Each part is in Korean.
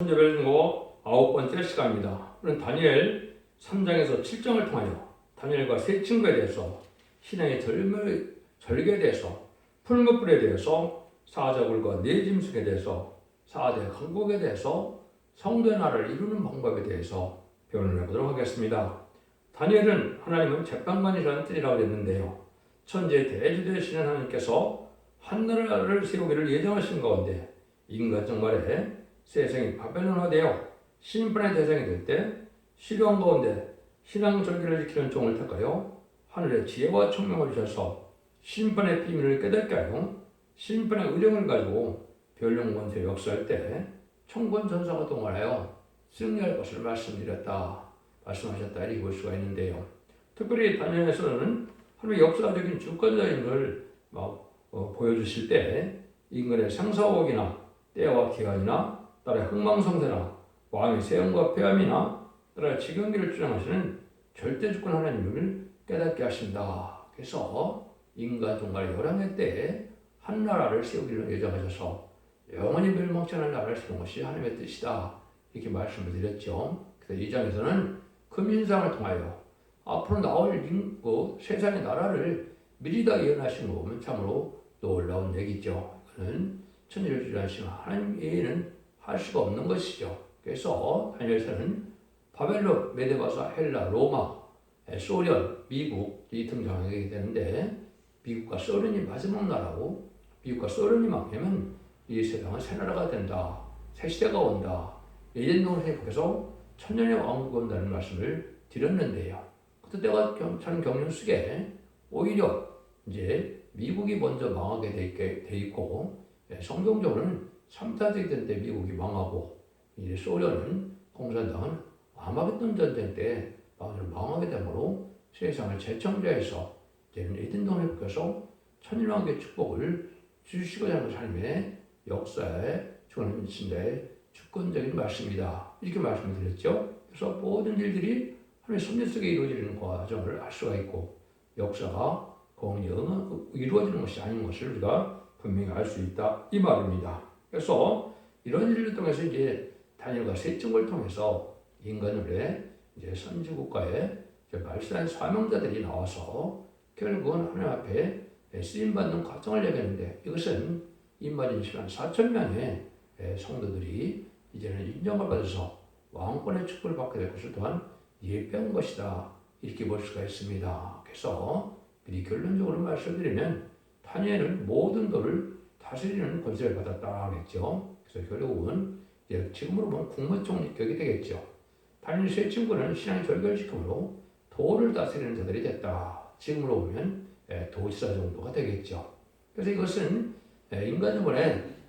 현재별고 9번째 시간입니다. 오늘 다니엘 3장에서 7장을 통하여 다니엘과 세 친구에 대해서 신앙의 절개에 대해서 풀무불에 대해서 사자굴과 네 짐승에 대해서 4대 강국에 대해서 성도의 나라를 이루는 방법에 대해서 변론해 보도록 하겠습니다. 다니엘은 하나님은 재판관이라는 뜻이라고 했는데요. 천지의 대주 되시는 하나님께서 한 나라를 세우기를 예정하신 가운데 인간 정말에 세상이 바벨론화되어 심판의 대상이 될 때 시련 가운데 신앙 절기를 지키는 종을 택하여 하늘의 지혜와 총명을 주셔서 심판의 비밀을 깨닫게 하여 심판의 의령을 가지고 변론 권세 역사할 때 총권 전사가 동원하여 승리할 것을 말씀하셨다 이렇게 볼 수가 있는데요. 특별히 다니엘에서는 하나님의 역사적인 주권자임을 보여주실 때 인간의 생사옥이나 때와 기간이나 따라 흥망성쇠나 왕의 세움과 폐함이나 따라 지경기를 주장하시는 절대주권 하나님을 깨닫게 하신다. 그래서 인간 종말 열왕의 때에 한 나라를 세우기를 예정하셔서 영원히 멸망치 않은 나라를 세우는 것이 하나님의 뜻이다. 이렇게 말씀을 드렸죠. 그래서 이 장에서는 금신상을 통하여 앞으로 나올 세상의 나라를 미리 다 예언하신 거 보면 참으로 놀라운 얘기죠. 이거는 천지를 주장하신 하나님 외에는 할 수가 없는 것이죠. 그래서 다니엘서는 바벨론, 메데바사, 헬라, 로마, 소련, 미국이 등장하게 되는데 미국과 소련이 마지막 나라고 미국과 소련이 망하면 이 세상은 새 나라가 된다. 새 시대가 온다. 예전동을 회복해서 천년의 왕국이 온다는 말씀을 드렸는데요. 그때 때가 차는 경륜 속에 오히려 이제 미국이 먼저 망하게 돼 있고 성경적으로는 3차 대전 때 미국이 망하고 이제 소련은 공산당은 아마겟돈 전쟁 때 망하게 되므로 세상을 재창조해서 이제는 에덴동을 회복해서 천일왕국의 축복을 주시고자 하는 하나님의 역사에 주관하신데 주권적인 말씀이다. 이렇게 말씀을 드렸죠. 그래서 모든 일들이 하나님의 섭리 속에 이루어지는 과정을 알 수가 있고 역사가 공이 이루어지는 것이 아닌 것을 우리가 분명히 알 수 있다. 이 말입니다. 그래서 이런 일을 통해서 이제 다니엘과 세 친구를 통해서 인간들의 이제 선지국가에 말씀한 사명자들이 나와서 결국은 하나님 앞에 쓰임받는 과정을 얘기하는데 이것은 임마진 시간 4,000명의 성도들이 이제는 인정을 받아서 왕권의 축복을 받게 될 것을 또한 예표한 것이다. 이렇게 볼 수가 있습니다. 그래서 미리 결론적으로 말씀드리면 다니엘은 모든 돌을 다스리는 권세를 받았다 그랬죠. 그래서 결국은 지금으로 보면 국무총리격이 되겠죠. 다니엘 세 친구는 신앙의 절결시킴으로 도를 다스리는 자들이 됐다. 지금으로 보면 도지사 정도가 되겠죠. 그래서 이것은 인간적으로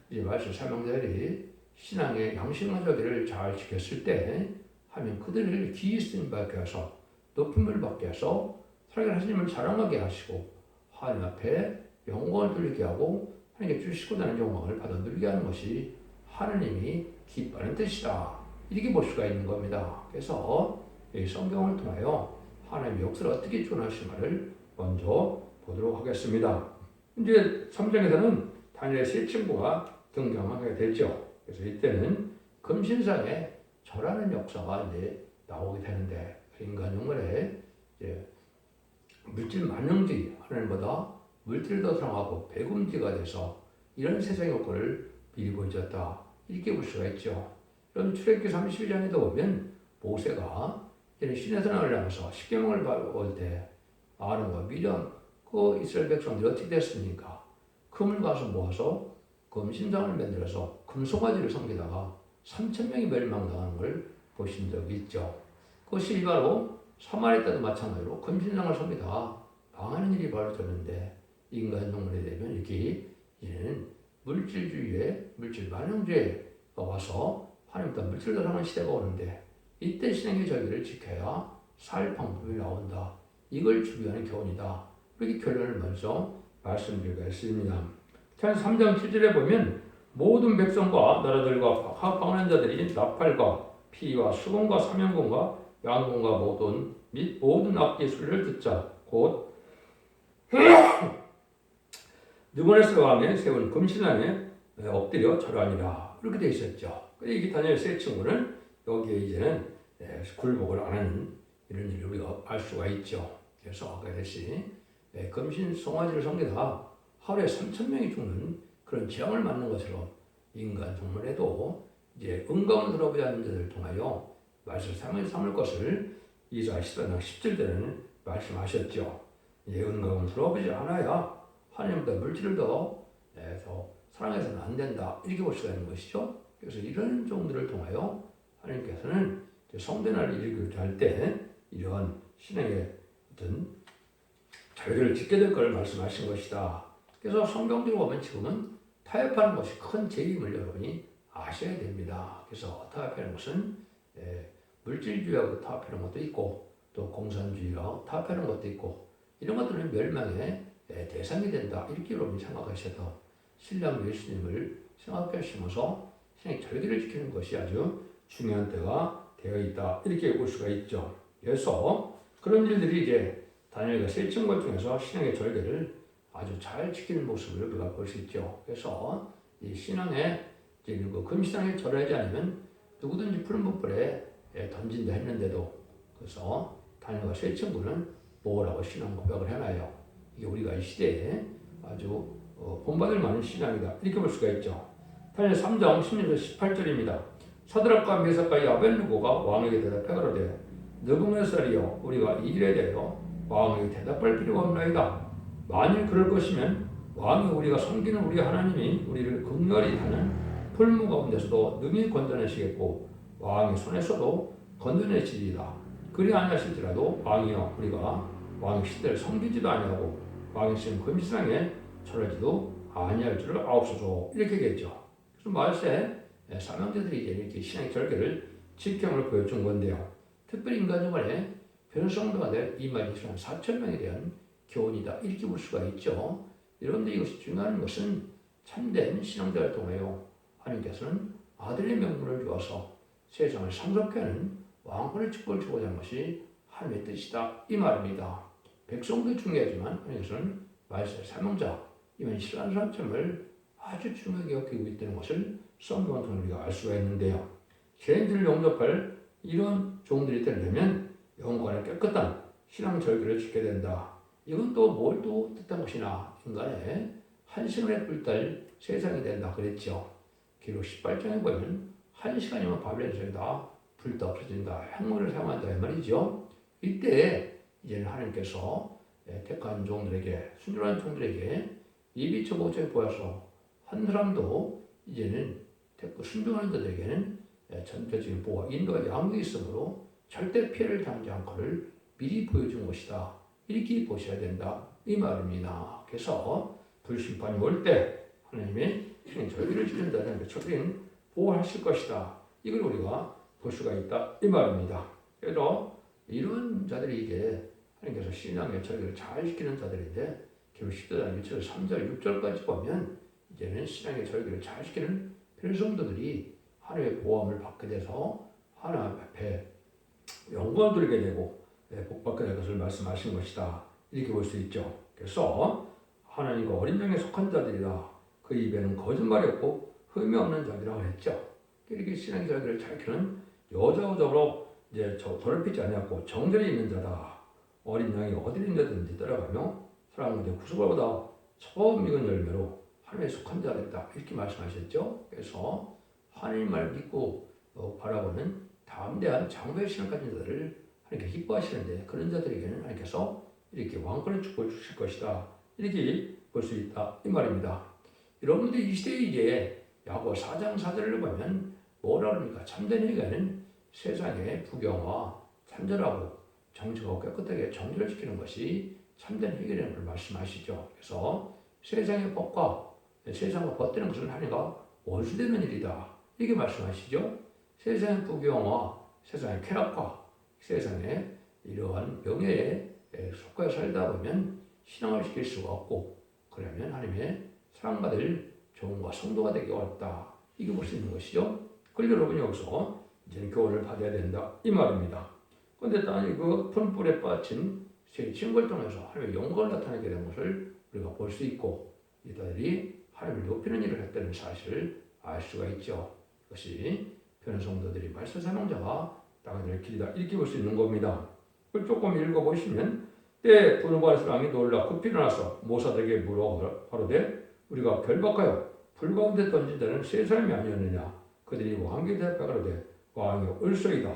이제 말씀 사명자들이 신앙의 양심과 절개를 잘 지켰을 때 하면 그들을 기이 쓰임 받게 하셔서 높임을 받게 해서 살아계신 하나님을 자랑하게 하시고 하나님 앞에 영광을 돌리게 하고 하나님께 주시고자 하는 영광을 받아 누리게 하는 것이 하나님이 기뻐하는 뜻이다. 이렇게 볼 수가 있는 겁니다. 그래서 이 성경을 통하여 하나님의 역사를 어떻게 주관하시는가를 먼저 보도록 하겠습니다. 이제 3장에서는 다니엘의 세 친구가 등장하게 되죠. 그래서 이때는 금신상에 절하는 역사가 이제 나오게 되는데 인간 영혼에 이제 물질 만능주의 하나님보다 물질을 더 사랑하고 배금지가 돼서 이런 세상의 효과를 미리 보여줬다. 이렇게 볼 수가 있죠. 그럼 출애굽기 32장에도 보면 모세가 시내에서 나오면서 십계명을 받을 때 아론과 미리암 그 이스라엘 백성들이 어떻게 됐습니까? 금을 가서 모아서 금신상을 만들어서 금송아지를 섬기다가 3,000명이 멸망당하는 걸 보신 적이 있죠. 그것이 바로 사마리아 때도 마찬가지로 금신상을 섬기다가 망하는 일이 벌어졌는데 인간 동물에 되면 이렇게 이제는 물질주의에 물질 만능주의가 와서 하나님보다 물질을 더 사랑하는 시대가 오는데 이때 신앙의 절기를 지켜야 살 방법이 나온다. 이걸 주의하는 교훈이다. 이렇게 결론을 먼저 말씀드리겠습니다. 3장 7절에 보면 모든 백성과 나라들과 각 방언하는 자들이 나팔과 피와 수금과 사명금과 양금과 모든 악기 소리를 듣자 곧 느부갓네살 왕의 세운 금신상에 엎드려 절하니라. 이렇게 되어 있었죠. 이 다니엘 세 친구는 여기에 이제는 굴복을 안 하는 이런 일을 우리가 알 수가 있죠. 그래서 아까 했듯이 금신 송아지를 섬기다가 하루에 3,000명이 죽는 그런 재앙을 맞는 것으로 인간 정문에도 이제 은가운을 들어보지 않는 자들을 통하여 말씀을 삼을 것을 이사야 14장 17절에는 말씀하셨죠. 이제 은가운을 들어보지 않아야 하나님보다 물질을 더 사랑해서는 안 된다. 이렇게 볼 수가 있는 것이죠. 그래서 이런 종들을 통하여 하나님께서는 성대날을 일으킬 때 이러한 신앙의 어떤 절개를 짓게 될 것을 말씀하신 것이다. 그래서 성경적으로 보면 지금은 타협하는 것이 큰 죄임을 여러분이 아셔야 됩니다. 그래서 타협하는 것은 물질주의하고 타협하는 것도 있고 또 공산주의와 타협하는 것도 있고 이런 것들은 멸망의 대상이 된다. 이렇게 여러분이 생각하셔도 신랑 예수님을 생각하시면서 신앙의 절개를 지키는 것이 아주 중요한 때가 되어 있다. 이렇게 볼 수가 있죠. 그래서 그런 일들이 이제 다니엘과 세 친구를 통해서 신앙의 절개를 아주 잘 지키는 모습을 우리가 볼 수 있죠. 그래서 이 신앙의 그 금신앙에 절하지 않으면 누구든지 푸른 불에 던진다 했는데도 그래서 다니엘과 세 친구는 뭐라고 신앙 고백을 해놔요. 이게 우리가 이 시대에 아주 본받을 만한 신앙이다. 이렇게 볼 수가 있죠. 다니엘 3장 16절 18절입니다. 사드락과 메삭과 아벳느고가 왕에게 대답해 가로되 느부갓네살이여 우리가 이 일에 대하여 왕에게 대답할 필요가 없나이다. 만일 그럴 것이면 왕이 우리가 섬기는 우리 하나님이 우리를 극렬히 타는 풀무 가운데서도 능히 건져내시겠고 왕의 손에서도 건져내시리이다. 그리 아니하실지라도 왕이여 우리가 왕의 시대를 섬기지도 아니하고 왕의 쓰는 금신상에 절하지도 아니할 줄을 아옵소서. 이렇게 얘기했죠. 그래서 말세 사명자들이 이제 이렇게 신앙의 절개를 지킴을 보여준 건데요. 특별히 인간적으로 변성도가 될 이말이 4,000명에 대한 교훈이다. 이렇게 볼 수가 있죠. 여러분들 이것이 중요한 것은 참된 신앙자를 통하여 하나님께서는 아들의 명분을 주어서 세상을 상속케 하는 왕권의 축복을 주고자 하는 것이 하나님의 뜻이다. 이 말입니다. 백성도 중요하지만 하나님께서는 말세 사명자, 이만 싫어하는 사람을 아주 중요하게 여기고 있다는 것을 성경을 통해 우리가 알 수가 있는데요. 개인들을 용접할 이런 종들이 되려면 영관의 깨끗한 신앙 절개를 지켜야 된다. 이건 또 뭘 또 뜻한 것이나 인간의 한시간에 불탈 세상이 된다 그랬죠. 기록 18장에 보면 1시간이면 바벨론에서 다 불다 없어진다. 핵물을 사용한다 이 말이죠. 이때 이제는 하나님께서 택한 종들에게 순전한 종들에게 입이 저고쳐 보여서 한 사람도 이제는 순종하는 자들에게는 전체적인 보호와 인도와 양육이 있으므로 절대 피해를 당하지 않고를 미리 보여준 것이다. 이렇게 보셔야 된다. 이 말입니다. 그래서 불심판이 올 때 하나님의 절기를 지키는 자들에게 철저히 보호하실 것이다. 이걸 우리가 볼 수가 있다. 이 말입니다. 그래서 이런 자들이 이제 하나님께서 신앙의 절기를 잘 지키는 자들인데 기록 10장 1절 3절 6절까지 보면 이제는 신앙의 절기를 잘 지키는 필성도들이 하나님의 보호함을 받게 돼서 하나님 앞에 영광을 돌리게 되고 복받게 될 것을 말씀하신 것이다. 이렇게 볼 수 있죠. 그래서 하나님과 어린 양에 속한 자들이라 그 입에는 거짓말이 없고 흠이 없는 자들이라고 했죠. 이렇게 신앙의 절기를 잘 지키는 여자우적으로 이제 더럽히지 아니하고 정절이 있는 자다. 어린 양이 어디 있는지 따라가며 사랑과 구속보다 처음 익은 열매로 하나님에 속한 자들이다. 이렇게 말씀하셨죠. 그래서 하나님 말 믿고 바라보는 담대한 장부의 신앙 가진 자들을 하나님께 기뻐하시는데 그런 자들에게는 하나님께서 이렇게 왕권의 축복을 주실 것이다. 이렇게 볼 수 있다. 이 말입니다. 여러분들 이 시대에 이제 야고 4장 4절을 보면 뭐라 그럽니까? 참된 회개는 세상의 부경과 참절하고 정직하고 깨끗하게 정죄를 지키는 것이 참된 회개라는 걸 말씀하시죠. 그래서 세상의 법과 세상과 벗되는 것은 하나님과 원수되는 일이다. 이렇게 말씀하시죠. 세상의 부경과 세상의 쾌락과 세상의 이러한 명예에 속하여 살다 보면 신앙을 지킬 수가 없고 그러면 하나님의 사랑받을 종과 성도가 되기 어렵다. 이게 볼 수 있는 것이죠. 그래서 여러분이 여기서 이제는 교훈을 받아야 된다. 이 말입니다. 그런데 또 그 푼불에 빠진 세 친구를 통해서 하나님의 영광을 나타내게 된 것을 우리가 볼 수 있고 이들이 하나님을 높이는 일을 했다는 사실을 알 수가 있죠. 이것이 변호 성도들이 말세사명자가 나가야 될 길이다. 이렇게 볼 수 있는 겁니다. 그걸 조금 읽어보시면 때 부르바스 왕이 놀라 급히 일어나서 모사들에게 물어 가로되 우리가 결박하여 불 가운데 던진 자는 세 사람이 아니었느냐. 그들이 왕에게 대답하여 가로되 왕이 을소이다.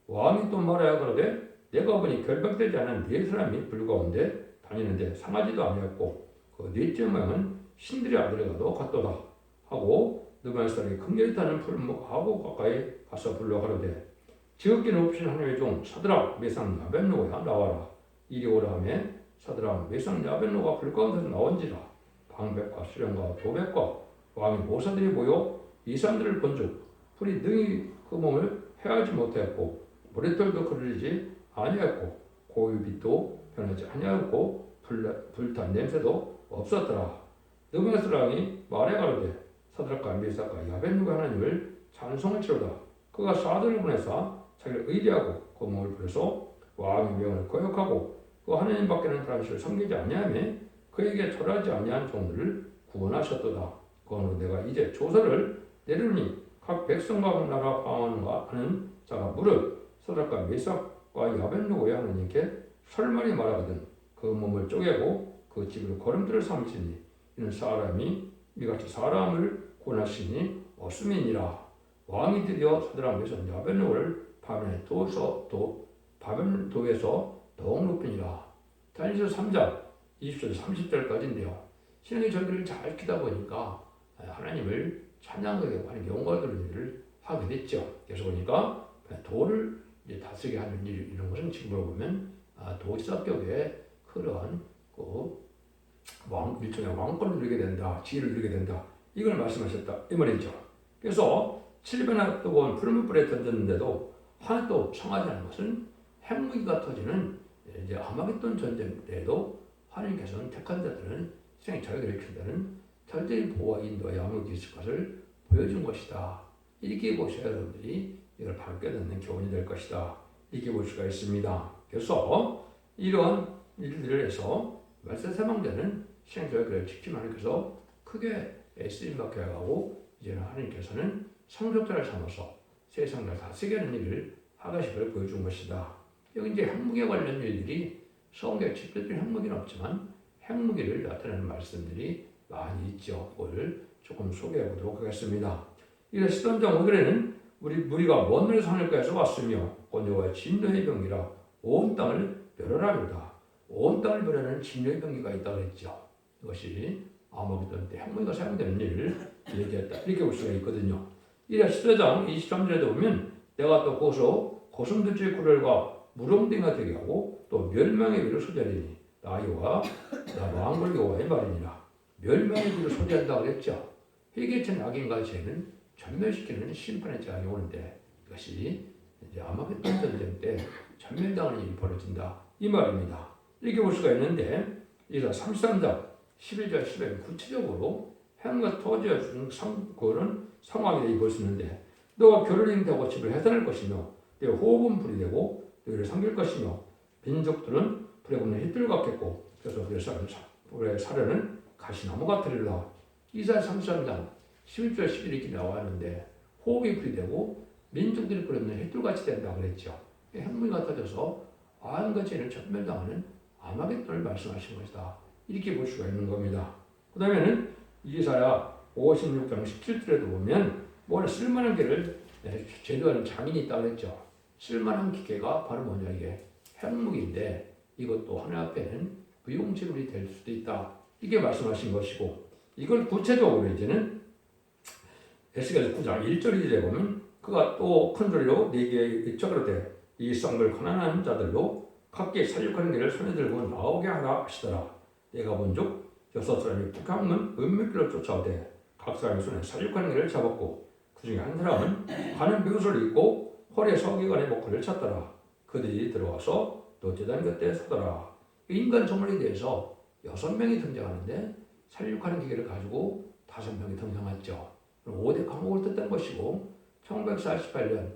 왕이 또 말하여 가로되 내가 보니 결박되지 않은 네 사람이 불 가운데 다니는데 상하지도 아니었고 그 넷째 모양은 신들의 아들과도 같도다 하고 느바스 사람이 극렬히 타는 풀무하고 가까이 가서 불러 가로되 지극히 높으신 하나님의 종 사드락 메상 야벳노고야 나와라. 이리 오라 하며 사드락 메상 야벳노가 불 가운데서 나온지라. 방백과 수령과 도백과 왕의 모사들이 모여 이 사람들을 본즉 불이 능히 그 몸을 해하지 못하였고 모래털도 그르지 아니하였고 고유빛도 변하지 아니하였고 불탄 냄새도 없었더라. 느바스 왕이 말해 가로되 사드락과 메삭과 야벳노가 하나님을 찬송할지로다. 그가 사도를 보내사 자기를 의리하고 그 몸을 부려서 왕의 명을 거역하고 그 하나님 밖에는 다른 신을 섬기지 아니하며 그에게 절하지 아니한 종들을 구원하셨도다. 그러므로 내가 이제 조서를 내리니 각 백성과 각 나라 방언과 하는 자가 무릇 사드락과 메삭과 야벳노고의 하나님께 설말이 말하거든 그 몸을 쪼개고 그 집으로 걸음돌을 삼으시니 이는 사람이 이같이 사람을 구원하시니 없음이니라. 왕이 드디어 사드락 메삭 야벳노고를 바벨도에서 더욱 높이니라. 다니엘서 3장 20절 30절까지인데요. 신앙의 절기를 잘 지키다 보니까 하나님을 찬양하게 하는 영광을 드리는 일을 하게 됐죠. 그래서 보니까 도를 이제 다스리게 하는 일 이런 것은 지금으로 보면 도지사격에 그러한 일종의 왕권을 누리게 된다, 지위를 누리게 된다. 이걸 말씀하셨다 이 말이죠. 그래서 7배나 뜨거운 풀무불에 던졌는데도 하나도 상하지 않은 것은 핵무기가 터지는 이제 아마겟돈 전쟁 때에도 하나님께서는 택한 자들은 세상의 자유를 일으킨다는 철저히 보호와 인도와 양육이 있을 것을 보여준 것이다. 이렇게 보셔야 여러분들이 이걸 바로 깨닫는 교훈이 될 것이다. 이렇게 볼 수가 있습니다. 그래서 이런 일들을 해서 말세사망자는 세상의 자유를 지키면 하나님께서 크게 쓰임받게 하고 이제는 하나님께서는 상속자를 삼아서 세상을 다스리게 하는 일을 하가십을 보여준 것이다. 여기 이제 핵무기에 관련 일들이 성경에 직접적인 핵무기는 없지만 핵무기를 나타내는 말씀들이 많이 있죠. 그걸 조금 소개해 보도록 하겠습니다. 이래 13장 5절에는 우리가 먼 데서 하늘가에서 왔으며 온여호와의 진노의 병기라 온 땅을 멸하라로다. 온 땅을 멸하는 진노의 병기가 있다고 했죠. 이것이 아마겟돈 때 핵무기가 사용되는 일을 얘기했다. 이렇게 볼 수가 있거든요. 이래 14장 23절에도 보면 내가 또 고슴도치의 굴혈과 무릉덩이가 되게 하고 또 멸망의 위로 소재하리니 나 왕골 여호와의 말이니라. 멸망의 위로 소재한다고 그랬죠. 회개천 악인과 죄는 전멸시키는 심판의 재앙이 오는데 이것이 이제 아마겟돈 전쟁 때 전멸당하는 일이 벌어진다 이 말입니다. 이렇게 볼 수가 있는데 이사 33장 11절 10절 구체적으로 핵과 토지에 주는 그런 상황이 볼 수 있는데 너가 결혼이 되고 집을 해산할 것이며 내 호흡은 불이 되고 너희를 삼킬 것이며 민족들은 불에 굽는 휘들 같겠고 그래서 불의 사려는 가시나무 같으리라. 이사야 33장 11절 11절 이렇게 나와 있는데 호흡이 불이 되고 민족들이 끓는 휘들같이 된다고 그랬죠. 핵무기가 터져서 아함과 죄를 전멸당하는 아마겟돈을 말씀하신 것이다. 이렇게 볼 수가 있는 겁니다. 그 다음에는 이사야 56장 17절에도 보면 뭘 쓸만한 개를 제도하는 장인이 있다고 그랬죠. 쓸만한 기계가 바로 뭐냐 이게 핵무기인데 이것도 하나님 앞에는 무용지물이 될 수도 있다. 이게 말씀하신 것이고 이걸 구체적으로 이제는 에스겔서 9장 1절 2절에 보면 그가 또 큰 소리로 네게 이쪽으로되 이 쌍을 가난한 자들로 각기 살육하는 길을 손에 들고 나오게 하라 하시더라. 내가 본즉 6사람이 북한문 은밀길로 쫓아오되 각 사람의 손에 살육하는 길을 잡았고 그 중에 한 사람은 가는 비옷을 입고 허리에 서기관의 목걸이를 찼더라. 그들이 들어와서 또 제단 곁에 서더라. 인간 정말에 대해서 6명이 등장하는데 살육하는 기계를 가지고 5명이 등장했죠. 5대 강국을 뜻한 것이고 1948년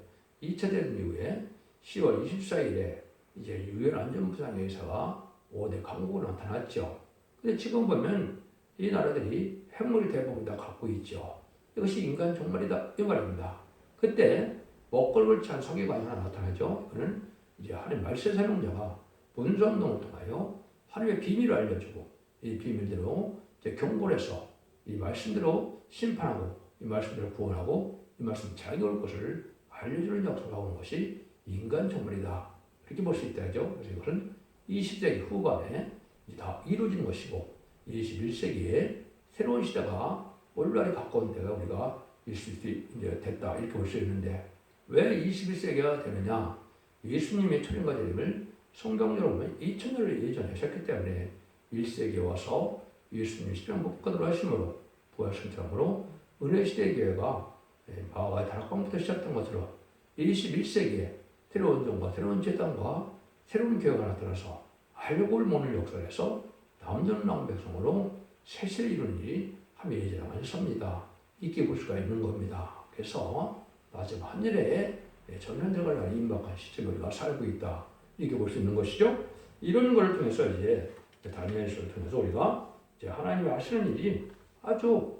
2차 대전 이후에 10월 24일에 이제 유엔 안전보장회 의사가 5대 강국으로 나타났죠. 근데 지금 보면 이 나라들이 핵무기 대부분 다 갖고 있죠. 이것이 인간 종말이다 이 말입니다. 그때 목걸을 찬 서기관이 하나 나타나죠. 그는 이제 하나님 말세 사용자가 본성운동을 통하여 하나님의 비밀을 알려주고 이 비밀대로 이제 경고를 해서 이 말씀대로 심판하고 이 말씀대로 구원하고 이 말씀 자기 올 것을 알려주는 역사가 오는 것이 인간 정말이다. 이렇게 볼 수 있다죠. 그래서 이것은 20세기 후반에 다 이루어진 것이고 21세기에 새로운 시대가 오늘날에 가까운 때가 우리가 있을 때 이제 됐다 이렇게 볼 수 있는데 왜 21세기가 되느냐? 예수님의 초림과 재림을 성경적으로 보면 2000년을 예전에 하셨기 때문에 1세기에 와서 예수님이 십자가로 하심으로 부활승천함으로 은혜시대 교회가 마가의 다락방부터 시작된 것처럼 21세기에 새로운 종과 새로운 제단과 새로운 교회가 나타나서 알고 모르는 역사를 해서 남전 나온 백성으로 세세를 이루는 일이 함에 예전에 섭니다. 이렇게 볼 수가 있는 겁니다. 그래서 마지막 하늘에 전면 들어갈 날이 임박한 시점에 우리가 살고 있다. 이렇게 볼 수 있는 것이죠. 이런 걸 통해서 이제 다니엘서를 통해서 우리가 이제 하나님이 하시는 일이 아주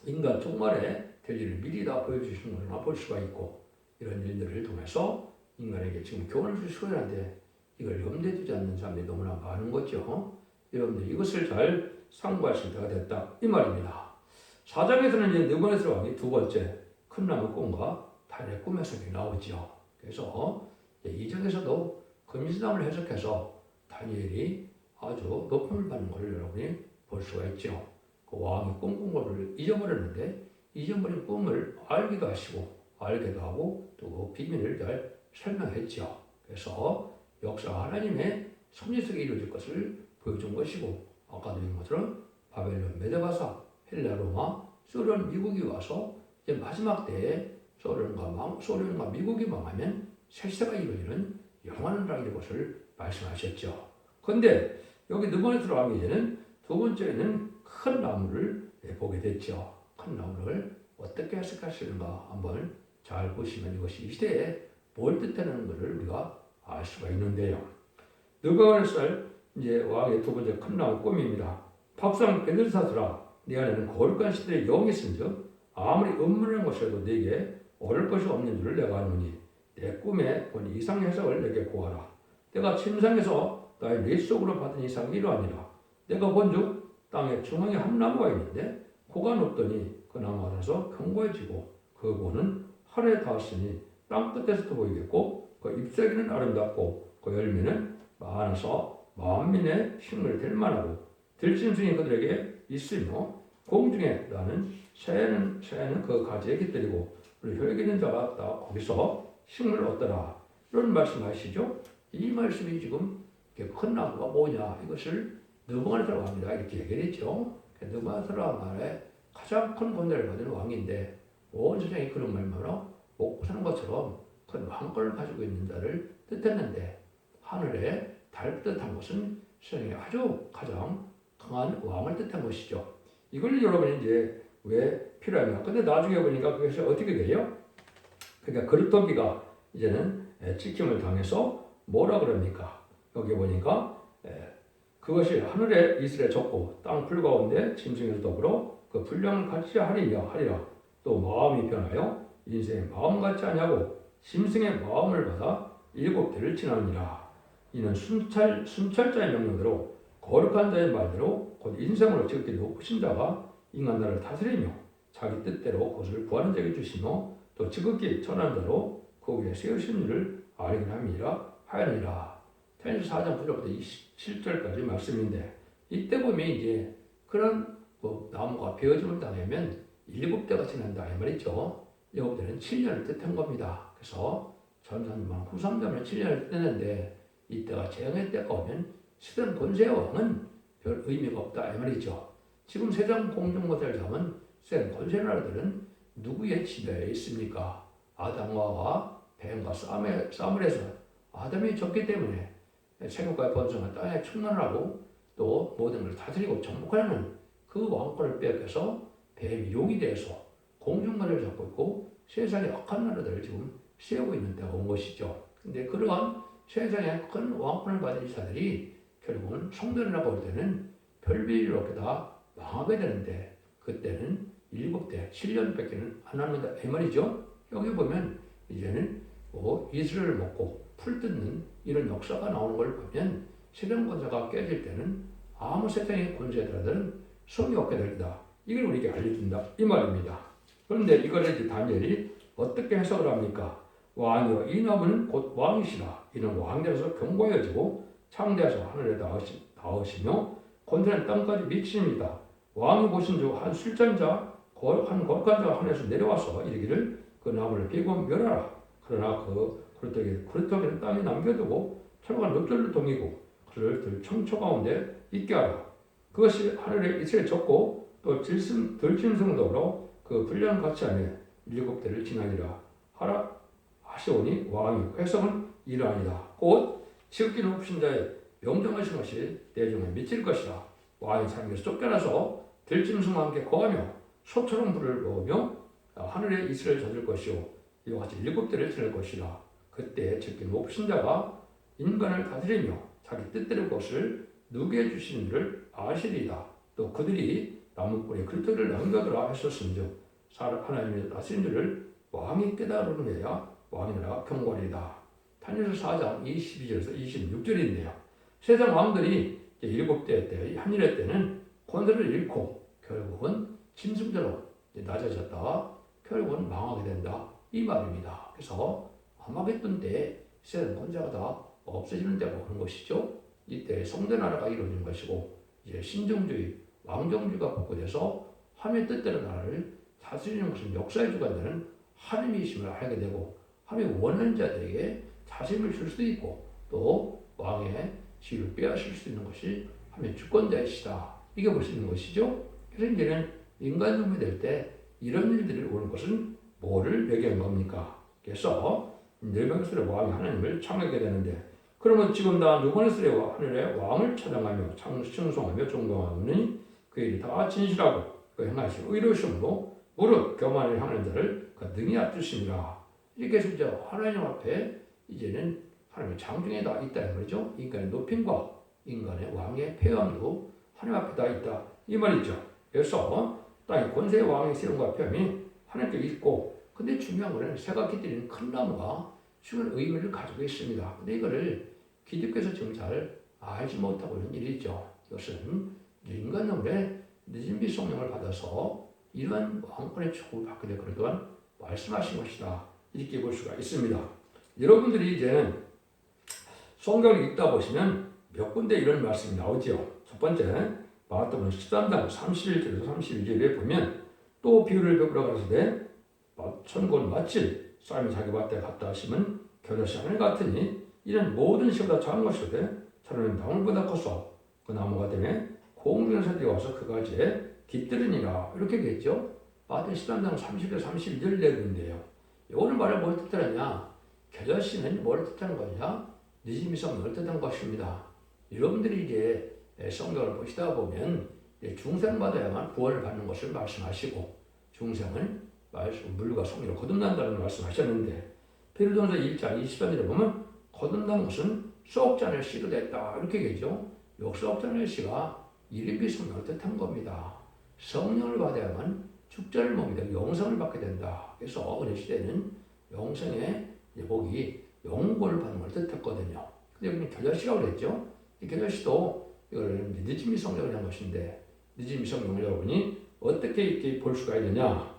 인간 종말에 될 일을 미리 다 보여주시는 것을 볼 수가 있고 이런 일들을 통해서 인간에게 지금 교훈을 주시고 있는데 이걸 염두에 두지 않는 사람들이 너무나 많은 거죠. 여러분들 이것을 잘 상고하실 때가 됐다 이 말입니다. 4장에서는 이제 느부갓네살 왕이 두 번째 큰 나무 꿈과 다니엘 꿈의 설명이 나오죠. 그래서 2장에서도 금신나무를 해석해서 다니엘이 아주 높음을 받는 것을 여러분이 볼 수가 있죠. 그 왕이 꿈꾼 것을 잊어버렸는데 잊어버린 꿈을 알기도 하시고 알게도 하고 또 그 비밀을 잘 설명했죠. 그래서 역사 하나님의 섭리 속에 이루어질 것을 보여준 것이고 아까도 얘기한 것처럼 바벨론, 메데바사, 헬라, 로마, 소련, 미국이 와서 이제 마지막 때에 소련과 미국이 망하면 세세가 이루어지는 영원한 나라의 것을 말씀하셨죠. 그런데 여기 느부갓네살 왕이 이제는 두 번째는 큰 나무를 보게 됐죠. 큰 나무를 어떻게 해석하시는가 한번 잘 보시면 이것이 이 시대에 뭘 뜻하는 것을 우리가 알 수가 있는데요. 느부갓네살 이제 왕의 두 번째 큰 나무 꿈입니다. 밥상 벨사스라 네 안에는 거룩한 시대의 영이 있은즉 아무리 음문한 것이라도 네게 얻을 것이 없는 줄을 내가 아노니 내 꿈에 본 이상 해석을 내게 고하라. 내가 침상에서 나의 뇌 속으로 받은 이상이 이러하니라. 내가 본즉 땅의 중앙에 한 나무가 있는데 고가 높더니 그 나무 안에서 견고해지고 그 고는 하늘에 닿았으니 땅 끝에서도 보이겠고 그 잎사귀는 아름답고 그 열매는 많아서 만민의 식물이 될 만하고 들짐승이 그들에게 있으며 공중에 나는 새는 그 가지에 깃들이고 우리 혈기 있는 자가 다 거기서 식물을 얻더라. 이런 말씀하시죠. 이 말씀이 지금 큰 나무가 뭐냐 이것을 느부갓네살 왕이다 이렇게 얘기했죠. 느부갓네살 왕의 가장 큰 권세를 받은 왕인데 온 세상이 그런 말마로 먹고 사는 것처럼 큰 왕권을 가지고 있는 자를 뜻했는데 하늘에 달 뜻한 것은 세상에 아주 가장 강한 왕을 뜻한 것이죠. 이걸 여러분이 이제 왜 필요하냐? 근데 나중에 보니까 그것이 어떻게 돼요? 그러니까 그릇더기가 이제는 찍힘을 당해서 뭐라 그럽니까? 여기 보니까 그것이 하늘에 이슬에 젖고 땅 풀 가운데 짐승에서 더불어 그 분량을 같이 하리라. 또 마음이 변하여 인생의 마음 같지 아니하고 짐승의 마음을 받아 7대를 지나느니라. 이는 순찰자의 명령대로 거룩한 자의 말대로 곧 인생으로 지극히 높으신 자가 인간 나라를 다스리며 자기 뜻대로 그것을 구하는 자에게 주시며 또 지극히 천한 자로 그 위에 세우신 일을 알게 하느니라. 다니엘 4장 9절부터 27절까지 말씀인데 이때 보면 이제 그런 나무가 베어짐을 당하면 7대가 지난다 이 말이죠. 7대는 7년을 뜻한 겁니다. 그래서 전산만 후삼자면 7년을 뜻했는데 이때가 재앙의 때가 오면 시든 권세의 왕은 별 의미가 없다 이 말이죠. 지금 세상 공중모델을 잡은 세상 권세 나라들은 누구의 지배에 있습니까? 아담과 뱀과 싸움을 해서 아담이 졌기 때문에 세력과의 번성을 땅에 충만하고 또 모든 걸 다스리고 정복하는 그 왕권을 빼앗겨서 뱀이 용이 돼서 공중모델을 잡고 있고 세상의 악한 나라들을 지금 세우고 있는 때가 온 것이죠. 근데 그러한 세상에 큰 왕권을 받은 자들이 결국은 성전이라고 할 때는 별별로 이렇게 다 망하게 되는데 그때는 7대 7년밖에는 안 합니다. 이 말이죠. 여기 보면 이제는 이스라엘을 먹고 풀 뜯는 이런 역사가 나오는 걸 보면 세상 권세가 깨질 때는 아무 세상의 권세들은 성이 없게 된다. 이걸 우리에게 알려준다. 이 말입니다. 그런데 이거를 이제 다니엘이 어떻게 해석을 합니까? 왕이여 이 나무는 곧 왕이시라. 이는 왕대로서 견고해지고 창대하셔 하늘에 닿으시며 권세는 땅까지 미칩니다. 왕이 보신 중 한 술잔자 한 거룩한 자가 하늘에서 내려와서 이르기를 그 나무를 베고 멸하라. 그러나 그 그릇터기는 땅에 남겨두고 철과 늪들을 동이고 그를 들청초 가운데 있게 하라. 그것이 하늘에 이슬에 젖고 또 들짐승도로 그 분량 같이 하며 7대를 지나니라 하라 하시오니 왕이 해석은 이러하니라. 곧 지극히 높으신 자의 명정하신 것이 대중에 미칠 것이라. 왕이 삶에서 쫓겨나서 들짐승과 함께 거하며 소처럼 불을 넣으며 하늘에 이슬을 젖을 것이요 이와 같이 7대를 지낼 것이라. 그때 지극히 높으신 자가 인간을 다스리며 자기 뜻대로 것을 누게 해주시는 줄 아시리이다. 또 그들이 나무뿌리에 글털을 남겨두라 하셨은즉 하나님의 다스린 줄을 왕이 깨달으느냐 왕의 나라가 경고하리이다. 다니엘서 4장 22절에서 26절인데요. 세상 왕들이 7대 때 한일의 때는 권세를 잃고 결국은 짐승대로 낮아졌다가 결국은 망하게 된다. 이 말입니다. 그래서 아마겟돈 때 세상 권세가 다 없어지는 때가 오는 것이죠. 이때 성대 나라가 이루어진 것이고 이제 신정주의, 왕정주의가 복구돼서 하나님의 뜻대로 나라를 다스리는 것은 역사의 주관자는 하나님이심을 알게 되고 하나님이 원하는 자들에게 자심을 줄 수도 있고 또 왕의 지위를 빼앗을 수 있는 것이 하나님의 주권자이시다. 이게 볼 수 있는 것이죠. 그래서 이제는 인간 정부 될 때 이런 일들이 오는 것은 뭐를 배경한 겁니까? 그래서 멸망스레 왕이 하나님을 창하게 되는데 그러면 지금 다 누가네스레 하늘의 왕을 찬양하며 충성하며 존경하니 그 일이 다 진실하고 그 행하시고 의로우심으로 무릇 교만을 향하는 자를 능히 앞두십니다. 이렇게 해서 이제 하나님 앞에 이제는 하나님의 장중에 다 있다는 거죠. 인간의 높임과 인간의 왕의 폐함도 하나님 앞에 다 있다. 이 말이죠. 그래서 땅의 권세의 왕의 세움과 폐함이 하나님께 있고 근데 중요한 거는 새가 깃들이는 큰 나무가 중요한 의미를 가지고 있습니다. 근데 이거를 기독교에서 지금 잘 알지 못하고 있는 일이죠. 이것은 인간 영혼의 늦은비 성령을 받아서 이러한 왕권의 축복을 받게 될 그런 동안 말씀하신 것이다. 이렇게 볼 수가 있습니다. 여러분들이 이제 성경을 읽다 보시면 몇 군데 이런 말씀이 나오죠. 첫 번째 마태복음 13장 31절에서 32절에 보면 또 비유를 베풀어 가라사대 천국은 마치 사람이 자기 밭에 갖다 심은 겨자씨 하늘 같으니 이런 모든 시보다 작은 것이되 차라리 나무보다 커서 그 나무가 되매 공중의 새들이 와서 그 가지에 깃들으니라. 이렇게 얘기했죠. 마태 13장 30절 32절 내용인데요. 오늘 말을 뭘 뜻하느냐? 겨자씨는 뭘 뜻하는 거냐? 늦음이 성령을 뜻하는 것입니다. 여러분들이 이제 성경을 보시다 보면 중생받아야만 구원을 받는 것을 말씀하시고 중생은 물과 성리로 거듭난다는 말씀하셨는데 베드로전서 1장 23절에 보면 거듭난 것은 썩잖을 씨로 됐다. 이렇게 얘기죠. 요 썩잖을 씨가 이름비 성령을 뜻한 겁니다. 성령을 받아야만 축자를 먹게 되고 영생을 받게 된다. 그래서 은혜 시대는 영생의 복이 영구를 받는 걸 뜻했거든요. 근데 여기는 겨자씨라고 그랬죠. 이 겨자씨도 이거를 늦음이 성령을 한 것인데 늦음이 성령을 여러분이 어떻게 이렇게 볼 수가 있느냐?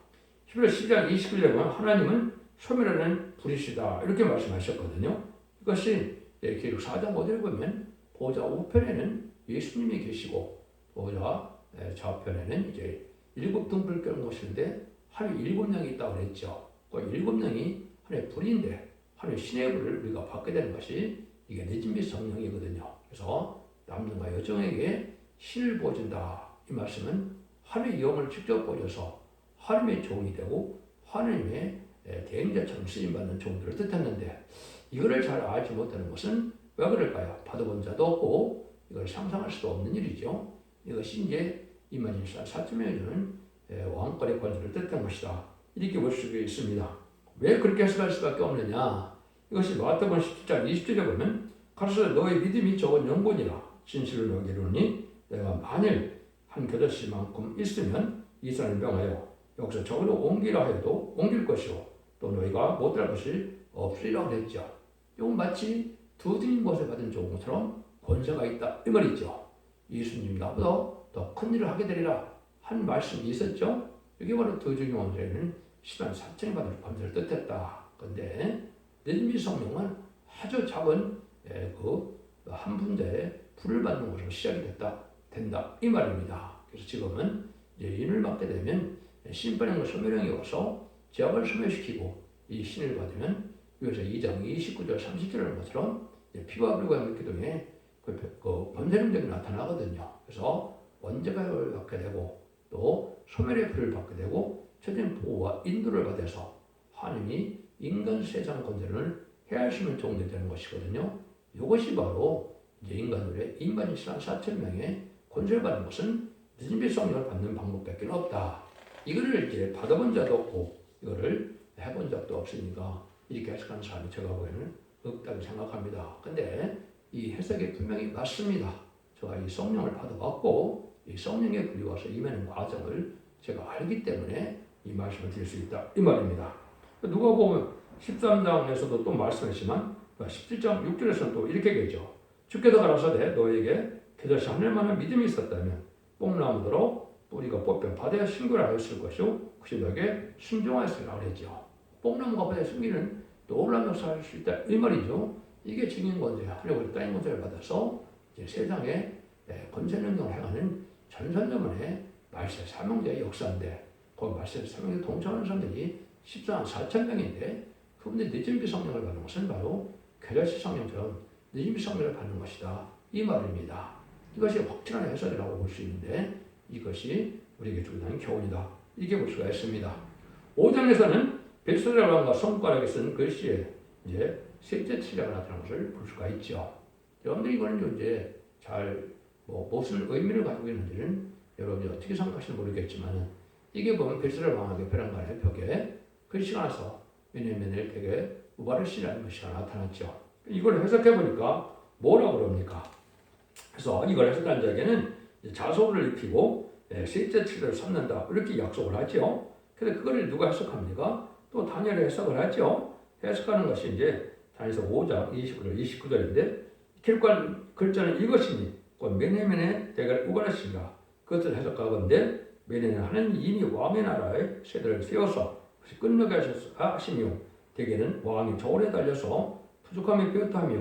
히브리서 10장 29절에 보면 하나님은 소멸하는 불이시다. 이렇게 말씀하셨거든요. 이것이 기록 4장 5절에 보면 보좌 우편에는 예수님이 계시고 보좌 좌편에는 이제 7등불을 끄는 곳인데 하나님 7명이 있다고 그랬죠. 그 7명이 하나님의 불인데 하나님의 신의 불을 우리가 받게 되는 것이 이게 늦은비 성령이거든요. 그래서 남성과 여성에게 신을 보여준다. 이 말씀은 하나님의 영을 직접 보여서 하나님의 종이 되고 하나님의 대행자처럼 쓰임받는 종들을 뜻했는데 이거를 잘 알지 못하는 것은 왜 그럴까요? 받아본 자도 없고 이걸 상상할 수도 없는 일이죠. 이것이 이제 이만희사 사점에 주는 왕권의 권세를 뜻한 것이다. 이렇게 볼 수 있습니다. 왜 그렇게 해석할 수밖에 없느냐? 이것이 마태복음 17장 20절에 보면 가로되 너의 믿음이 적은 영혼이라 진실을 너에게 이르노니 내가 만일 한 겨자씨만큼 있으면 이스라엘을 명하여 여기서 적어도 옮기라 해도 옮길 것이요 또 너희가 못할 것이 없으리라고 그랬죠. 이건 마치 두 주님 것을 받은 종처럼 권세가 있다 이 말이죠. 예수님 나보다 더 큰 일을 하게 되리라 한 말씀이 있었죠. 이게 바로 두 주님 원죄는 시간 4천이 받을 권세를 뜻했다. 근데 늦은비 성령은 아주 작은 한 분자의 불을 받는 것으로 시작이 된다 이 말입니다. 그래서 지금은 이제 인을 받게 되면 심판형과 소멸형이 와서 죄악을 소멸시키고 이 신을 받으면 여기서 2장 29절 30절을 것처럼 피와 불과 의 기둥에 그 번제 능력이 나타나거든요. 그래서 원죄를 받게 되고 또 소멸의 불을 받게 되고 최종 보호와 인도를 받아서 하나님이 인간 세상 건설을 해하시면 종이 되는 것이거든요. 이것이 바로 이제 인간들의 인간이 시간 4천 명의 권세를 받는 것은 늦은비 성령을 받는 방법밖에 없다. 이거를 이제 받아본 자도 없고 이거를 해본 적도 없으니까 이렇게 해석하는 사람이 제가 보기에는 없다고 생각합니다. 근데 이 해석이 분명히 맞습니다. 제가 이 성령을 받아봤고 이 성령의 불이 와서 임하는 과정을 제가 알기 때문에 이 말씀을 드릴 수 있다 이 말입니다. 누가 보면 13장에서도 또 말씀했지만 17장 6절에서는 또 이렇게 얘기하죠. 주께서 가라사대 너에게 그것이 하늘만한 믿음이 있었다면 뽕나무더러 뿌리가 뽑혀 바다에 숨기라 하였을 것이요 그것이 너에게 순종하였으리라 그랬죠. 뽕나무가 바다에 숨기는 놀라운 역사를 할 수 있다 이 말이죠. 이게 증인 권세, 하늘과 땅의 권세를 받아서 이제 세상에 권세 능력을 행하는 전선전문의 말세 사명자의 역사인데 거기 말세 사명에 동참하는 사람들이 14만 4천 명인데 그분들이 늦은비 성령을 받는 것은 바로 괴라시 성령처럼 늦은비 성령을 받는 것이다 이 말입니다. 이것이 확실한 해석이라고 볼 수 있는데 이것이 우리에게 주는 교훈이다 이렇게 볼 수가 있습니다. 5장에서는 벳소다 왕과 손가락에 쓴 글씨에 이제 셋째 칠레가 나타나는 것을 볼 수가 있죠. 여러분들이 이거는 이제 잘 무슨 의미를 가지고 있는지는 여러분이 어떻게 생각하시는지 모르겠지만 이게 보면 벳소다 왕에게 베란간의 벽에 글씨가 나서 왜냐하면 되게 우바르시라는 글씨가 나타났죠. 이걸 해석해 보니까 뭐라고 그럽니까? 그래서 이걸 해석한 자에게는 자소를 입히고 셋째 칠레를 삼는다 이렇게 약속을 하죠. 그래서 그걸 누가 해석합니까? 또 다니엘이 해석을 하죠. 해석하는 것이 이제 다니엘서 5장 29절인데 길관 글자는 이것이니 곧 메네멘의 대가를 우발하시니라 그것을 해석하건대 메네는 하나님이 이미 왕의 나라의 세대를 세워서 끝나게 하시며 대개는 왕이 저울에 달려서 부족함에 비었다며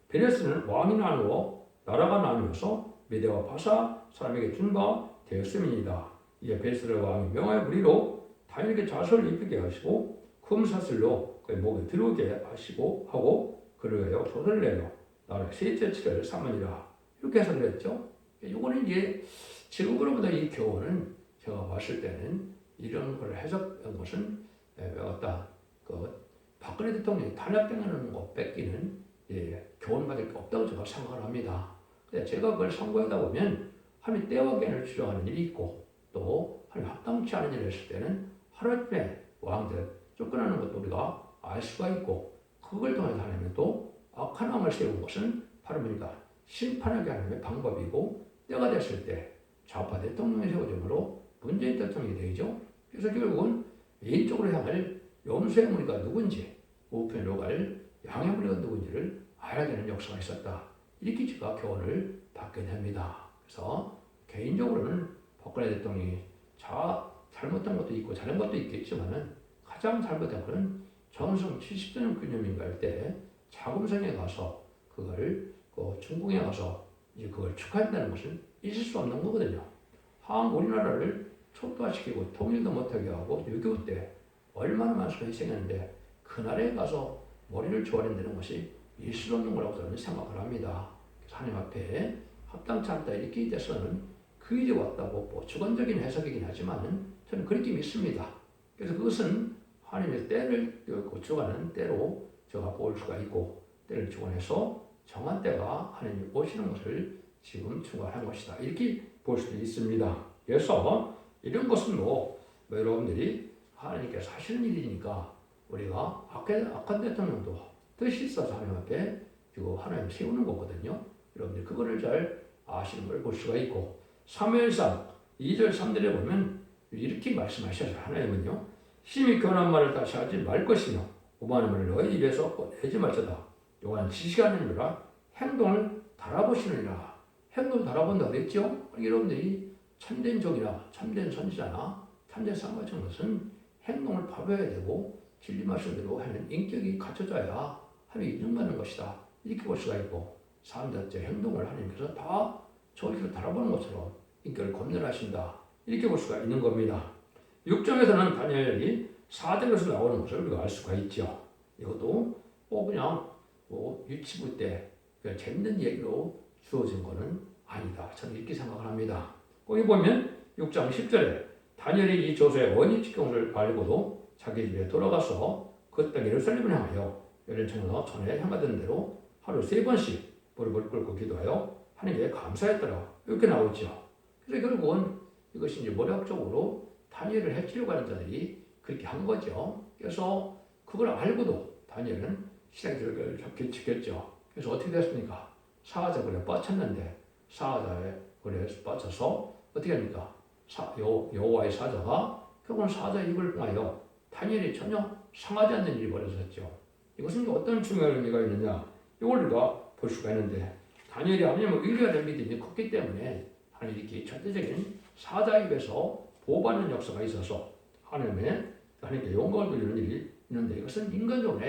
베레스는 왕이 나누어 나라가 나누어서 메대와 바사 사람에게 준 바 되었음이니이다. 이에 베레스의 왕이 명하여 무리로 다니엘에게 자소를 입히게 하시고 금사슬로 그의 목에 들어오게 하시고 하고 그를 위하여 조를 내려 나를 셋째 칠레를 삼으니라 이렇게 해석을 했죠. 이거는 이제 지금으로부터 이 교훈은 제가 봤을 때는 이런 걸 해석한 것은 어떤 박근혜 대통령이 탄압당하는 것 뺏기는 교훈받을 게 없다고 제가 생각을 합니다. 근데 제가 그걸 선고하다 보면 하나님 때와 계를 주장하는 일이 있고 또 하나님 합당치 않은 일을 했을 때는 하루아침에 왕들 쫓겨나는 것도 우리가 알 수가 있고 그걸 통해서 하나님은 또 악한 왕을 세운 것은 바로 우리가 심판하게 하는 방법이고 때가 됐을 때 좌파 대통령이 세워짐으로 문재인 대통령이 되죠. 그래서 결국은 개인적으로 향할 염소의 무리가 누군지 우편으로 갈 양의 무리가 누군지를 알아야 되는 역사가 있었다. 이렇게 제가 교훈을 받게 됩니다. 그래서 개인적으로는 박근혜 대통령이 잘못한 것도 있고 잘한 것도 있겠지만은 가장 잘못한 것은 전성 70주년 기념인가 할 때 자금성에 가서 그걸 중국에 가서 이제 그걸 축하한다는 것은 있을 수 없는 거거든요. 우리나라를 초토화시키고 통일도 못하게 하고 6.25 때 얼마나 많은 수가 희생했는데 그날에 가서 머리를 조아린다는 것이 있을 수 없는 거라고 저는 생각을 합니다. 그래서 하나님 앞에 합당치 않다 이렇게 돼서는 그 일이 왔다고 주관적인 해석이긴 하지만 저는 그렇게 믿습니다. 그래서 그것은 하나님의 때를 주관하는 때로 제가 볼 수가 있고 때를 주관해서 정한 때가 하나님이 오시는 것을 지금 주관한 것이다. 이렇게 볼 수도 있습니다. 그래서 이런 것은 여러분들이 하나님께서 하시는 일이니까 우리가 악한 대통령도 뜻이 있어서 하나님 앞에 하나님 세우는 거거든요. 여러분들 그거를 잘 아시는 걸 볼 수가 있고 사무엘상 2절 3절에 보면 이렇게 말씀하셔서 하나님은요 심히 교훈한 말을 다시 하지 말 것이며 오만한 말을 너희 입에서 꺼내지 말자다. 요한 지시하느니라 행동을 달아보시느니라. 행동을 달아본다 그랬죠? 여러분들이 참된 종이나 참된 선지자나 참된 쌍화처럼 것은 행동을 봐봐야 되고 진리 말씀대로 하는 인격이 갖춰져야 하나님이 인정받는 것이다. 이렇게 볼 수가 있고 삶 자체 행동을 하나님께서 다 저렇게 달아보는 것처럼 인격을 검열하신다. 이렇게 볼 수가 있는 겁니다. 6장에서는 다니엘이 사대에서 나오는 것을 우리가 알 수가 있죠. 이것도 그냥 유치부 때 재밌는 얘기로 주어진 것은 아니다. 저는 이렇게 생각을 합니다. 거기 보면 6장 10절에 다니엘이 이 저서의 원인 직경을 알고도 자기 집에 돌아가서 그 땅 예루살렘을 향하여 열린천에서 전에 향하던 대로 하루 3번씩 무릎을 꿇고 기도하여 하나님께 감사했더라. 이렇게 나오죠. 그래서 결국은 이것이 이제 머리학적으로 다니엘을 해치려고 하는 자들이 그렇게 한 거죠. 그래서 그걸 알고도 다니엘은 신앙적을 잡게 지켰죠. 그래서 어떻게 됐습니까? 사자굴에 빠졌는데 사자굴에 빠져서 어떻게 합니까? 여호와의 사자가 결국은 사자 입을 통하여 다니엘이 전혀 상하지 않는 일이 벌어졌죠. 이것은 어떤 중요한 의미가 있느냐? 이걸 우리가 볼 수가 있는데 다니엘이 하나님의 의뢰가 될 믿음이 컸기 때문에 하나님 이렇게 절대적인 사자 입에서 보호받는 역사가 있어서 하나님께 영광을 돌리는 일이 있는데 이것은 인간적으로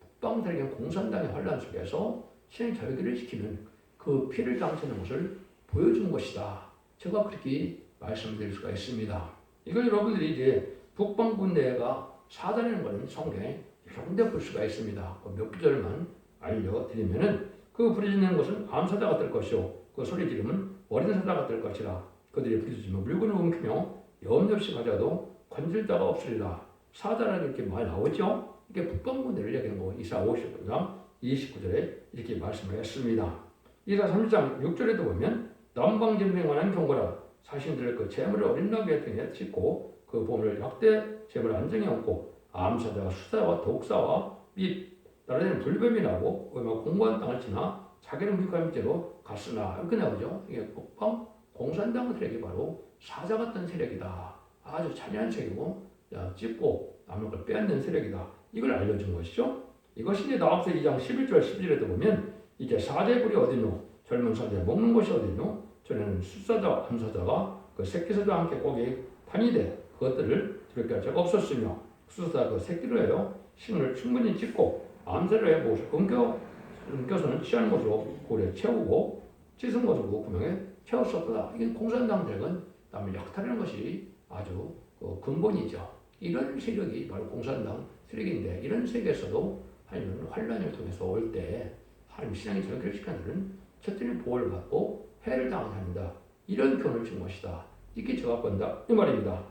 북방세력의 공산당의 환란 속에서 신의 절기를 지키는 그 피를 당치는 것을 보여준 것이다. 제가 그렇게 말씀드릴 수가 있습니다. 이걸 여러분들이 이제 북방군대가 사단이라는 것은 성경에 여러 군데 볼 수가 있습니다. 몇 구절만 알려드리면은 그 부르짖는 것은 암사자가 될 것이요 그 소리 지르면 어린 사자가 될 것이라. 그들이 부르짖으며 물건을 움키며 염려없이 가져도 건질 자가 없으리라. 사자라는 이렇게 말 나오죠. 이게 북방군대를 얘기하는 거 이사 59장 29절에 이렇게 말씀을 했습니다. 이사 30장 6절에도 보면 남방진병관한 경고라. 자신들의 그 재물을 어린 나귀의 등에 싣고 그 보물을 약대 재물을 안정에 얹고 암사자와 수사와 독사와 및 나라에는 불뱀이 나고 공고한 땅을 지나 자기는 미국한 죄로 갔으나 이렇게 나오죠. 이게 북방 공산당 세력이 바로 사자 같은 세력이다. 아주 잔인한 세력이고 찢고 남의 걸 빼앗는 세력이다. 이걸 알려준 것이죠. 이것이 이제 나와서 2장 11절 12절에도 보면 이제 사자의 뿔이 어디노 젊은 사자 먹는 곳이 어디노 전에는 숫사자 암사자가 그 새끼 사자와 함께 거기 다니되 그것들을 두렵게 할 자가 없었으며 숫사자 그 새끼로 해요 신을 충분히 찢고 암사를 해 못을 끊겨서는 취하는 것으로 고래 채우고 찢은 것으로 구멍에 채웠었다. 이게 공산당 세력은 남을 약탈하는 것이 아주 근본이죠. 이런 세력이 바로 공산당 세력인데 이런 세력에서도 하나님은 환란을 통해서 올 때 하나님 신앙이 절결시키는 자들은 첫째는 보호를 받고 해를 당한다. 이런 교훈을 준 것이다. 이게 제가 본다. 이 말입니다.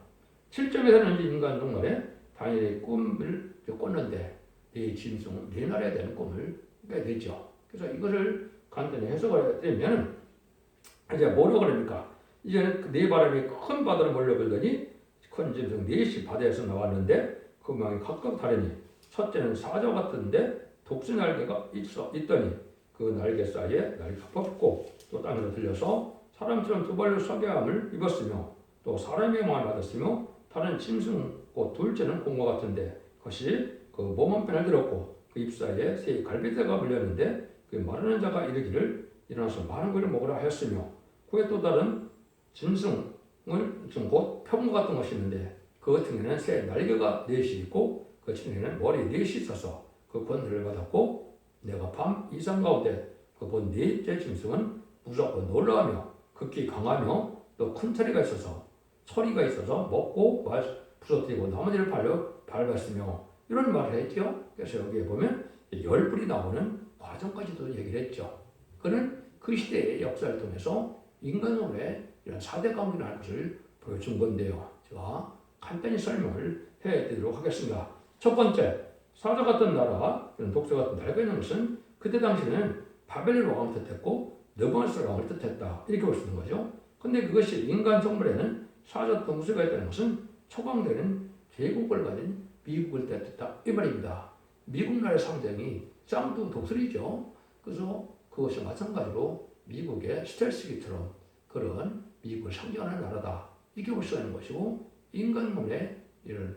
7점에서는 인간 종말에 다니엘의 꿈을 꿨는데 네 짐승, 네 나라에 대한 꿈을 깨게 되죠. 그래서 이것을 간단히 해석을 하면 이제 뭐라고 그럽니까? 이제 네 바람이 큰 바다를 몰려들더니 큰 짐승 넷이 바다에서 나왔는데 그 모양이 각각 다르니 첫째는 사자 같은데 독수 날개가 있더니 그 날개 사이에 날개가 벗고 또 땅으로 들려서 사람처럼 두 발로 석양함을 입었으며 또 사람의 영광을 받았으며 다른 짐승 곧 둘째는 곰과 같은데 그것이 그 몸 한편을 들었고 그 입 사이에 새 갈빗대가 물렸는데 그 마르는 자가 이르기를 일어나서 많은 것을 먹으라 하였으며 그에 또 다른 짐승을 곧 표범과 같은 것이 있는데 그 등에는 새 날개가 넷이 있고 그 등에는 머리 넷이 있어서 그 권세를 받았고 내가 밤 이상 가운데 그 본 넷째 짐승은 무섭고 놀라우며 극히 강하며 또 큰 처리가 있어서 먹고 부서뜨리고 나머지를 밟았으며 이런 말을 했죠. 그래서 여기에 보면 열불이 나오는 과정까지도 얘기를 했죠. 그는 그 시대의 역사를 통해서 인간으로의 이런 4대 관계라는 것을 보여준 건데요. 제가 간단히 설명을 해드리도록 하겠습니다. 첫 번째, 사자 같은 나라, 독사 같은 나라가 있는 것은 그때 당시에는 바벨론 왕을 뜻했고 느부갓네살 왕을 뜻했다. 이렇게 볼 수 있는 거죠. 근데 그것이 인간 정벌에는 사자 동수가 있다는 것은 초강되는 제국을 가진 미국을 뜻했다. 이 말입니다. 미국 나라의 상징이 짱두 독수리죠. 그래서 그것이 마찬가지로 미국의 스텔스기처럼 그런 미국을 상징하는 나라다. 이렇게 볼 수가 있는 것이고 인간문의 이런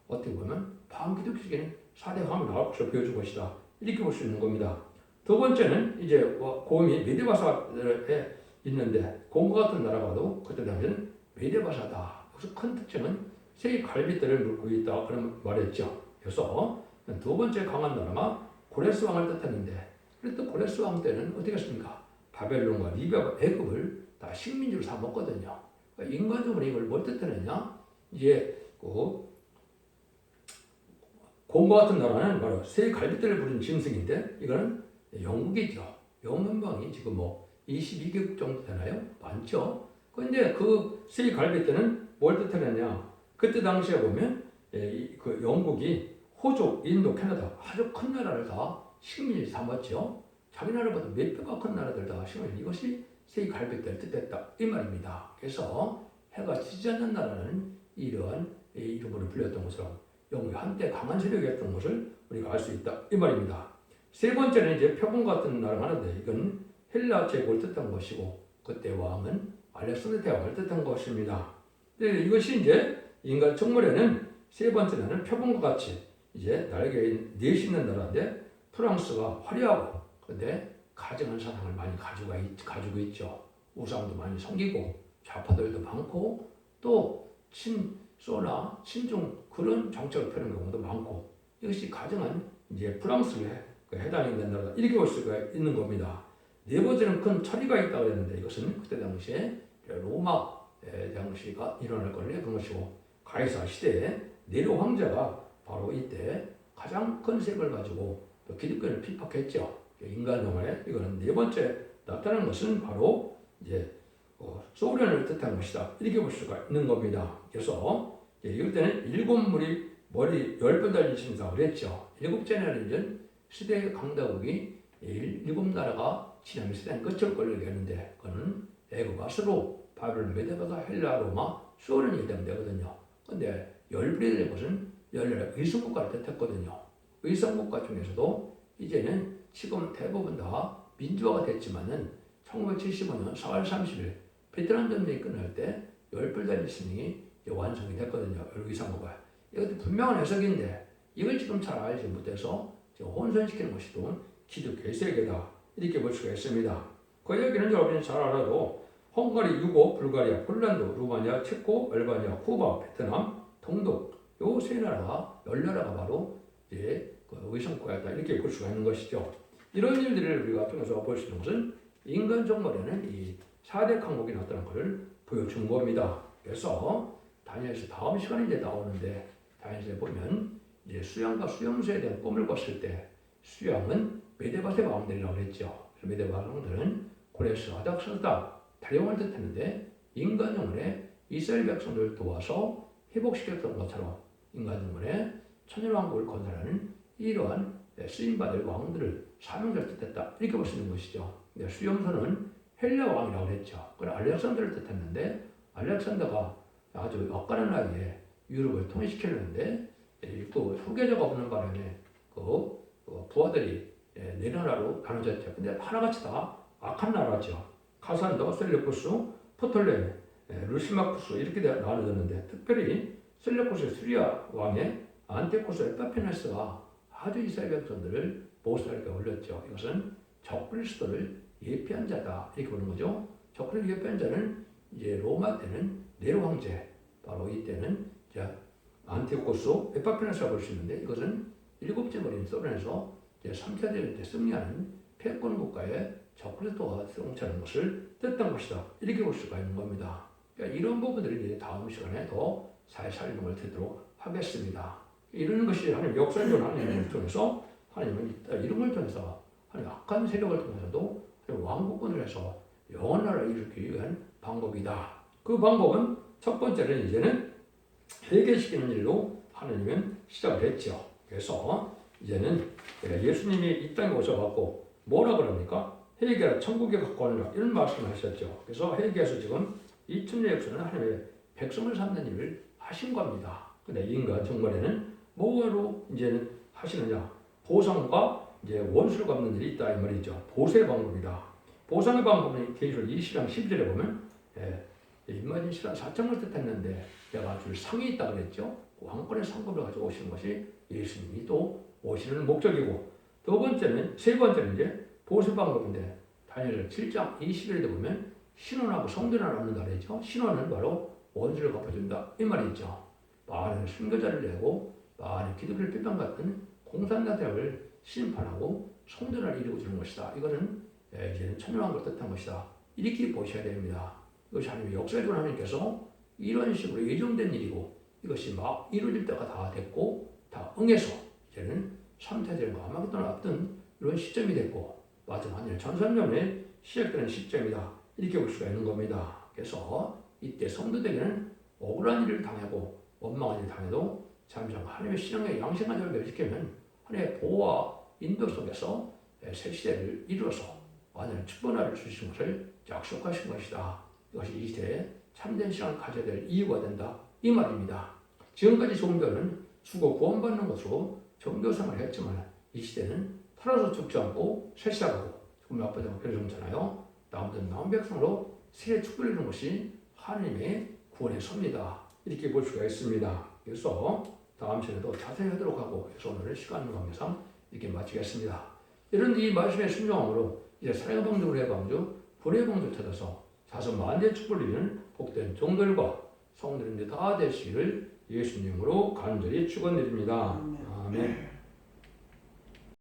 어떻게 보면 반기독교적인 4대 화음이 나올 것으로 보여준 것이다. 이렇게 볼 수 있는 겁니다. 두 번째는 이제 고음이 메데바사에 있는데 고음과 같은 나라가도 그때 당시에는 메데바사다. 그래서 큰 특징은 세 갈빗대를 물고 있다 그런 말했죠. 그래서 두 번째 강한 나라가 고레스 왕을 뜻했는데 그랬던 고레스 왕 때는 어떻게 했습니까? 바벨론과 리비아와 애굽을 다 식민지로 삼았거든요. 그러니까 인간적으로 이걸 뭘 뜻하느냐? 이제 고음과 같은 나라는 바로 세 갈빗대를 부른 짐승인데 이거는 영국이죠. 영문방이 지금 22개국 정도 되나요? 많죠. 그런데 그 세 갈빗대는 뭘 뜻하느냐? 그때 당시에 보면 그 영국이 호주, 인도, 캐나다 아주 큰 나라를 다 식민지 삼았죠. 자기 나라보다 몇 배가 큰 나라들 다 식민지 이것이 세 갈빗대를 뜻했다 이 말입니다. 그래서 해가 지지 않는 나라는 이러한 이름으로 불렸던 것처럼 영국이 한때 강한 세력이었던 것을 우리가 알 수 있다 이 말입니다. 세 번째는 이제 표본 같은 나라가 하는데 이건 헬라 제국을 뜻한 것이고 그때 왕은 알렉산더 대왕을 뜻한 것입니다. 이것이 이제 인간 정물에는 세 번째는 표본과 같이 이제 날개에 넷이 있는 나라인데 프랑스가 화려하고 그런데 가증한 사상을 많이 가지고 있죠. 우상도 많이 섬기고 좌파들도 많고 또 친소나 친중 그런 정책을 펴는 경우도 많고 이것이 가증한 이제 프랑스에 해당되는 나라다 이렇게 볼 수가 있는 겁니다. 네 번째는 큰 처리가 있다고 했는데 이것은 그때 당시에 로마 당시가 일어날 것을 예견한 것이고 가이사 시대에 네로 황제가 바로 이때 가장 큰 세력을 가지고 기독교를 핍박했죠. 인간정화에 이거는 네 번째 나타나는 것은 바로 이제 소련을 뜻하는 것이다 이렇게 볼 수가 있는 겁니다. 그래서 이럴 때는 일곱 물이 머리 10번 달리신다고 그랬죠. 일곱 제네랄전 시대 강대국이 일곱 나라가 지나면 시대는 끝을 걸리게 했는데 그거는 애굽, 아수르, 바벨론, 메데바사, 헬라, 로마, 소련이 해당되거든요. 그런데 열불이 된 것은 열나라 의성국가를 뜻했거든요. 의성국가 중에서도 이제는 지금 대부분 다 민주화가 됐지만은 1975년 4월 30일 베트남 전쟁이 끝날 때 열불단위 신령이 완성이 됐거든요. 의성국가. 이것도 분명한 해석인데 이걸 지금 잘 알지 못해서 혼선시키는 것이 또 기독교의 세계다 이렇게 볼 수가 있습니다. 그 얘기는 여러분이 잘 알아도 헝가리, 유고, 불가리아, 폴란드, 루마니아, 체코, 알바니아, 쿠바, 베트남, 동독 요 세 나라가 열 나라가 바로 이제 의성국가였다 이렇게 볼 수가 있는 것이죠. 이런 일들을 우리가 통해서 볼 수 있는 것은 인간 정말에는 이 4대 강국이 나타난 것을 보여준 겁니다. 그래서 다니엘서 다음 시간에 이제 나오는데 다니엘서에 보면 이제 수양과 수용소에 대한 꿈을 꿨을 때 수양은 메데바세 왕들이라고 그랬죠. 메데바세 왕들은 고레스, 아닥사스다, 다리옹을 뜻했는데 인간 영혼에 이스라엘 백성들을 도와서 회복시켰던 것처럼 인간 영혼에 천년왕국을 건설하는 이러한 쓰임받을 왕들을 사명자를 뜻했다 이렇게 볼 수 있는 것이죠. 수용소는 헬라 왕이라고 했죠. 그건 알렉산더를 뜻했는데 알렉산더가 아주 엇가는 나이에 유럽을 통일시켰는데 또 후계자가 없는 바람에 부하들이 네 나라로 나눠졌죠. 근데 하나같이 다 악한 나라죠. 카산도, 셀레쿠스, 포톨레미, 루시마쿠스 이렇게 나눠졌는데 특별히 셀레쿠스의 수리아 왕의 안티오쿠스 에파피네스가 아주 이스라엘 백성들을 보호하게 올렸죠. 이것은 적그리스도를 예피한 자다 이렇게 보는 거죠. 적그리스도 예피한 자는 이제 로마 때는 네로 황제 바로 이때는 안티오쿠스 에파피네스가 볼 수 있는데 이것은 일곱째 머리인 소련에서 3차 대전 때 승리하는 패권 국가의 적그리스도가 승천하는 것을 뜻한 것이다 이렇게 볼 수가 있는 겁니다. 그러니까 이런 부분들을 이제 다음 시간에 더 잘 설명을 드리도록 하겠습니다. 이런 것이 하나님 역사적으로 하나님을 통해서 하나님은 이런 걸 통해서 하나님 악한 세력을 통해서도 왕국권을 해서 영원 나라를 일으키기 위한 방법이다. 그 방법은 첫 번째는 이제는 회개시키는 일로 하나님은 시작을 했죠. 그래서 이제는 예수님이 이 땅에 오셔갖고 뭐라 그럽니까? 회개라 천국에 가까우니라 이런 말씀을 하셨죠. 그래서 회개에서 지금 2000년 역사는 하나님의 백성을 삼는 일을 하신 겁니다. 근데 인간 정말에는 뭐로 이제는 하시느냐? 보상과 이제 원수를 갚는 일이 있다 이 말이죠. 보수의 방법이다. 보상의 방법은 계시록 20장 12절에 보면 임마진 실한 사정을 뜻했는데 내가 줄 상이 있다 그랬죠. 그 왕권의 상급을 가지고 오시는 것이 예수님이 또 오시는 목적이고, 세 번째는 이제 보수 방법인데, 다니엘 7장 21절에 보면 신원하고 성전을 나눈다 그랬죠. 신원은 바로 원수를 갚아준다 이 말이 있죠. 많은 순교자를 내고 많은 기독교를 비판받던 공산당을 심판하고 성전을 이루고 주는 것이다. 이거는 이제는 천년왕국을 뜻한 것이다. 이렇게 보셔야 됩니다. 이것이 하나님의 역사적으로 하나님께서 이런 식으로 예정된 일이고, 이것이 막 이루어질 때가 다 됐고 다 응해서 이제는 3차전과 아마겟돈을 앞둔 이런 시점이 됐고, 마지막 하늘 전산년에 시작되는 시점이다. 이렇게 볼 수가 있는 겁니다. 그래서 이때 성도들에게는 억울한 일을 당하고 원망한 일을 당해도 잠시 하나님의 신앙의 양심과 절개를 지키면 하나님의 보호와 인도 속에서 새 시대를 이루어서 완전히 축복을 주신 것을 약속하신 것이다. 이것이 이 시대에 참된 신앙을 가져야 될 이유가 된다. 이 말입니다. 지금까지 종교는 죽어 구원받는 것으로 종교 생활을 했지만, 이 시대는 살아서 죽지 않고 새 시작하고 죽음의 앞에서 변성잖아요. 남은 백성으로 새 축복을 이루는 것이 하나님의 구원의 섭니다. 이렇게 볼 수가 있습니다. 그래서 다음 시간에도 자세히 하도록 하고, 그래서 오늘은 시간 관계상 이렇게 마치겠습니다. 이런 이 말씀의 순종함으로 이제 사랑의 방주, 불의 방주, 불의 방주 찾아서 자선 만대 축복을 이루는 복된 종들과 성들인데 다 되시기를 예수님으로 간절히 축원드립니다. 아멘.